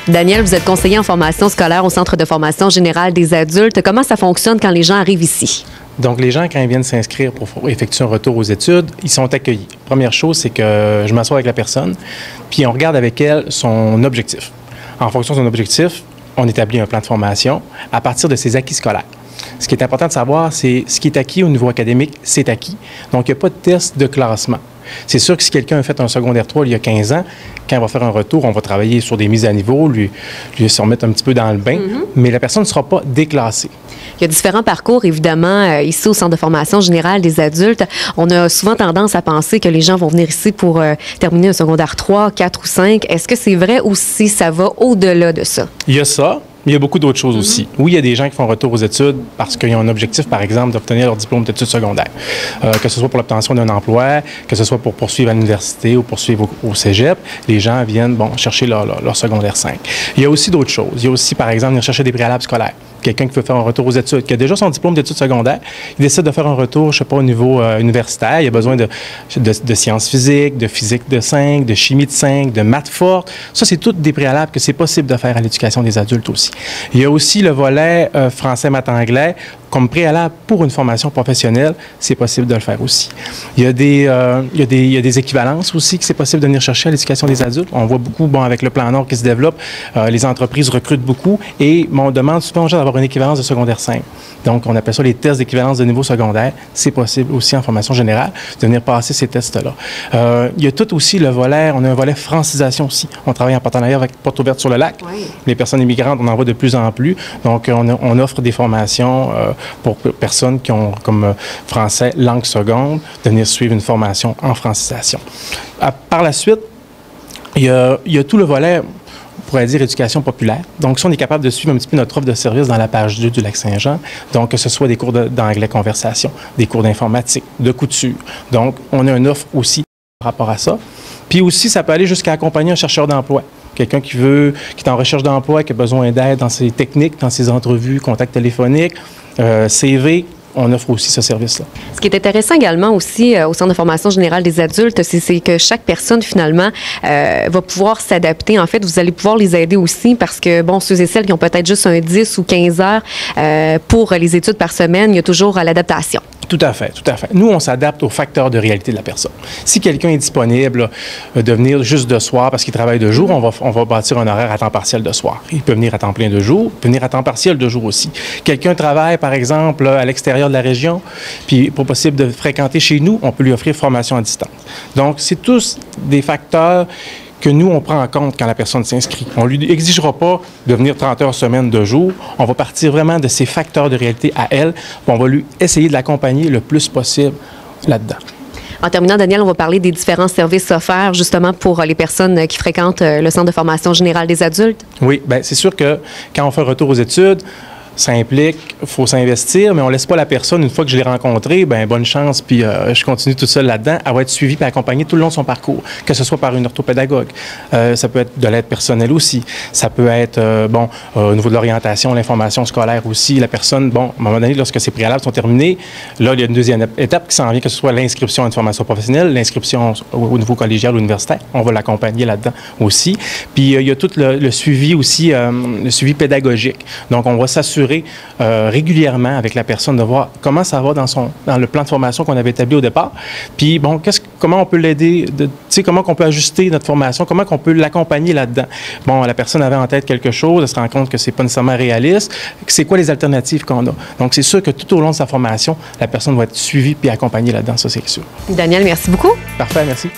Daniel, vous êtes conseiller en formation scolaire au Centre de formation générale des adultes. Comment ça fonctionne quand les gens arrivent ici? Donc, les gens, quand ils viennent s'inscrire pour effectuer un retour aux études, ils sont accueillis. Première chose, c'est que je m'assois avec la personne, puis on regarde avec elle son objectif. En fonction de son objectif, on établit un plan de formation à partir de ses acquis scolaires. Ce qui est important de savoir, c'est ce qui est acquis au niveau académique, c'est acquis. Donc, il n'y a pas de test de classement. C'est sûr que si quelqu'un a fait un secondaire 3 il y a 15 ans, quand il va faire un retour, on va travailler sur des mises à niveau, lui se remettre un petit peu dans le bain, mais la personne ne sera pas déclassée. Il y a différents parcours, évidemment, ici au Centre de formation générale des adultes. On a souvent tendance à penser que les gens vont venir ici pour terminer un secondaire 3, 4 ou 5. Est-ce que c'est vrai ou si ça va au-delà de ça? Il y a ça. Mais il y a beaucoup d'autres choses aussi. Oui, il y a des gens qui font retour aux études parce qu'ils ont un objectif, par exemple, d'obtenir leur diplôme d'études secondaires. Que ce soit pour l'obtention d'un emploi, que ce soit pour poursuivre à l'université ou poursuivre au cégep, les gens viennent chercher leur secondaire 5. Il y a aussi d'autres choses. Il y a aussi, par exemple, venir chercher des préalables scolaires. Quelqu'un qui veut faire un retour aux études, qui a déjà son diplôme d'études secondaires, il décide de faire un retour, je ne sais pas, au niveau universitaire. Il a besoin de sciences physiques, de physique de 5, de chimie de 5, de maths fortes. Ça, c'est toutes des préalables que c'est possible de faire à l'éducation des adultes aussi. Il y a aussi le volet français, maths, anglais. Comme préalable pour une formation professionnelle, c'est possible de le faire aussi. Il y a des équivalences aussi que c'est possible de venir chercher à l'éducation des adultes. On voit beaucoup, avec le plan Nord qui se développe, les entreprises recrutent beaucoup et on demande souvent aux gens d'avoir une équivalence de secondaire 5. Donc, on appelle ça les tests d'équivalence de niveau secondaire. C'est possible aussi en formation générale de venir passer ces tests-là. Il y a tout aussi le volet, on a un volet francisation aussi. On travaille en partenariat avec Porte ouverte sur le lac. Oui. Les personnes immigrantes, on en voit de plus en plus. Donc, on offre des formations pour personnes qui ont comme français langue seconde, de venir suivre une formation en francisation. Par la suite, il y a tout le volet, on pourrait dire, éducation populaire. Donc, si on est capable de suivre un petit peu notre offre de service dans la page 2 du Lac-Saint-Jean, donc que ce soit des cours d'anglais conversation, des cours d'informatique, de couture. Donc, on a une offre aussi par rapport à ça. Puis aussi, ça peut aller jusqu'à accompagner un chercheur d'emploi. Quelqu'un qui est en recherche d'emploi, qui a besoin d'aide dans ses techniques, dans ses entrevues, contacts téléphoniques, CV, on offre aussi ce service-là. Ce qui est intéressant également aussi au Centre de formation générale des adultes, c'est que chaque personne, finalement, va pouvoir s'adapter. En fait, vous allez pouvoir les aider aussi parce que, ceux et celles qui ont peut-être juste un 10 ou 15 heures pour les études par semaine, il y a toujours l'adaptation. Tout à fait, tout à fait. Nous, on s'adapte aux facteurs de réalité de la personne. Si quelqu'un est disponible de venir juste de soir parce qu'il travaille de jour, on va bâtir un horaire à temps partiel de soir. Il peut venir à temps plein de jour, il peut venir à temps partiel de jour aussi. Quelqu'un travaille, par exemple, à l'extérieur de la région, puis pour possible de fréquenter chez nous, on peut lui offrir formation à distance. Donc, c'est tous des facteurs que nous, on prend en compte quand la personne s'inscrit. On ne lui exigera pas de venir 30 heures semaine de jour. On va partir vraiment de ces facteurs de réalité à elle, puis on va lui essayer de l'accompagner le plus possible là-dedans. En terminant, Daniel, on va parler des différents services offerts justement pour les personnes qui fréquentent le Centre de formation générale des adultes. Oui, bien, c'est sûr que quand on fait un retour aux études, ça implique, il faut s'investir, mais on ne laisse pas la personne, une fois que je l'ai rencontrée, bonne chance, puis je continue tout seul là-dedans. Elle va être suivie et accompagnée tout le long de son parcours, que ce soit par une orthopédagogue. Ça peut être de l'aide personnelle aussi. Ça peut être, au niveau de l'orientation, l'information scolaire aussi. La personne, à un moment donné, lorsque ses préalables sont terminés, là, il y a une deuxième étape qui s'en vient, que ce soit l'inscription à une formation professionnelle, l'inscription au niveau collégial ou universitaire. On va l'accompagner là-dedans aussi. Puis il y a tout le suivi aussi, le suivi pédagogique. Donc, on va s'assurer régulièrement avec la personne de voir comment ça va dans le plan de formation qu'on avait établi au départ. Puis, comment on peut l'aider, comment on peut ajuster notre formation, comment on peut l'accompagner là-dedans. La personne avait en tête quelque chose, elle se rend compte que c'est pas nécessairement réaliste. C'est quoi les alternatives qu'on a? Donc, c'est sûr que tout au long de sa formation, la personne va être suivie puis accompagnée là-dedans, ça, c'est sûr. Daniel, merci beaucoup. Parfait, merci.